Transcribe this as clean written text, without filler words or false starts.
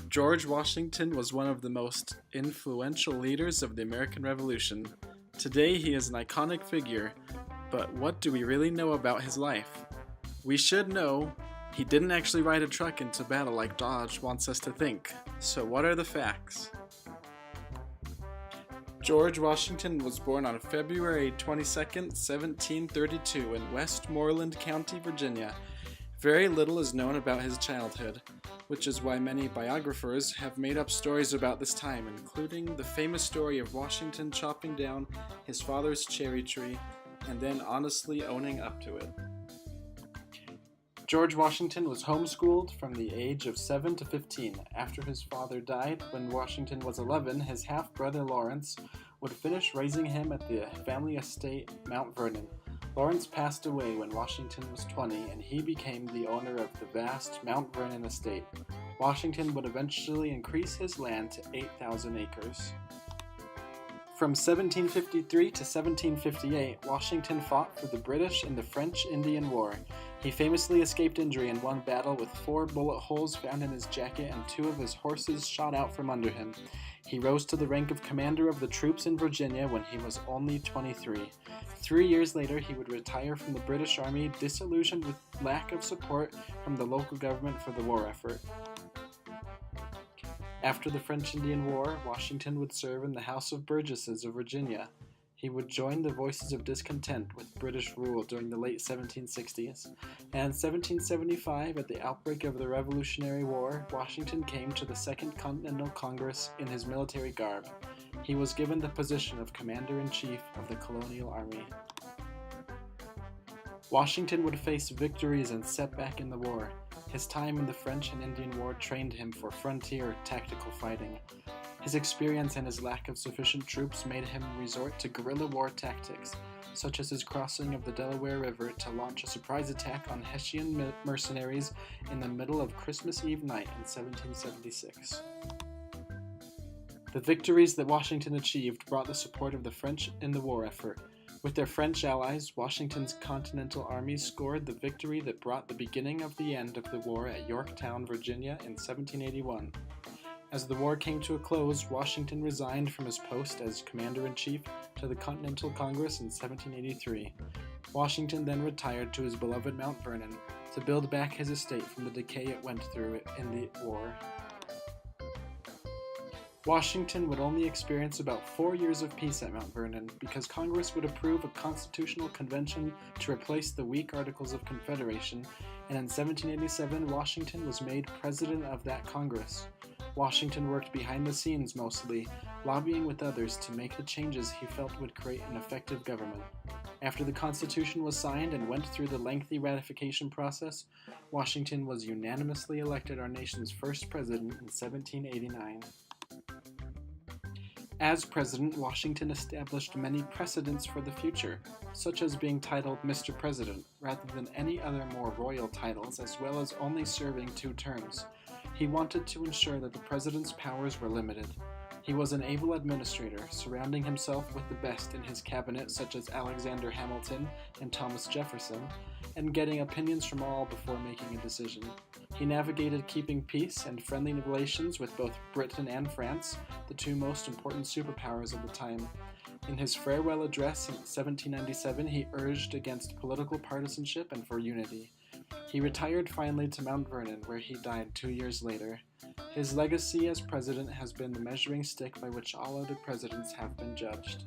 George Washington was one of the most influential leaders of the American Revolution. Today he is an iconic figure, but what do we really know about his life? We should know he didn't actually ride a truck into battle like Dodge wants us to think. So what are the facts? George Washington was born on February 22, 1732 in Westmoreland County, Virginia. Very little is known about his childhood, which is why many biographers have made up stories about this time, including the famous story of Washington chopping down his father's cherry tree and then honestly owning up to it. George Washington was homeschooled from the age of 7 to 15. After his father died, when Washington was 11, his half-brother Lawrence would finish raising him at the family estate Mount Vernon. Lawrence passed away when Washington was 20, and he became the owner of the vast Mount Vernon estate. Washington would eventually increase his land to 8,000 acres. From 1753 to 1758, Washington fought for the British in the French Indian War. He famously escaped injury in one battle with 4 bullet holes found in his jacket and 2 of his horses shot out from under him. He rose to the rank of commander of the troops in Virginia when he was only 23. 3 years later, he would retire from the British Army, disillusioned with lack of support from the local government for the war effort. After the French Indian War, Washington would serve in the House of Burgesses of Virginia. He would join the voices of discontent with British rule during the late 1760s, and in 1775, at the outbreak of the Revolutionary War, Washington came to the Second Continental Congress in his military garb. He was given the position of Commander-in-Chief of the Colonial Army. Washington would face victories and setback in the war. His time in the French and Indian War trained him for frontier tactical fighting. His experience and his lack of sufficient troops made him resort to guerrilla war tactics, such as his crossing of the Delaware River to launch a surprise attack on Hessian mercenaries in the middle of Christmas Eve night in 1776. The victories that Washington achieved brought the support of the French in the war effort. With their French allies, Washington's Continental Army scored the victory that brought the beginning of the end of the war at Yorktown, Virginia in 1781. As the war came to a close, Washington resigned from his post as Commander-in-Chief to the Continental Congress in 1783. Washington then retired to his beloved Mount Vernon to build back his estate from the decay it went through in the war. Washington would only experience about 4 years of peace at Mount Vernon because Congress would approve a constitutional convention to replace the weak Articles of Confederation, and in 1787 Washington was made president of that Congress. Washington worked behind the scenes mostly, lobbying with others to make the changes he felt would create an effective government. After the Constitution was signed and went through the lengthy ratification process, Washington was unanimously elected our nation's first president in 1789. As president, Washington established many precedents for the future, such as being titled Mr. President rather than any other more royal titles, as well as only serving 2 terms. He wanted to ensure that the president's powers were limited. He was an able administrator, surrounding himself with the best in his cabinet, such as Alexander Hamilton and Thomas Jefferson, and getting opinions from all before making a decision. He navigated keeping peace and friendly relations with both Britain and France, the 2 most important superpowers of the time. In his farewell address in 1797, he urged against political partisanship and for unity. He retired finally to Mount Vernon, where he died 2 years later. His legacy as president has been the measuring stick by which all other presidents have been judged.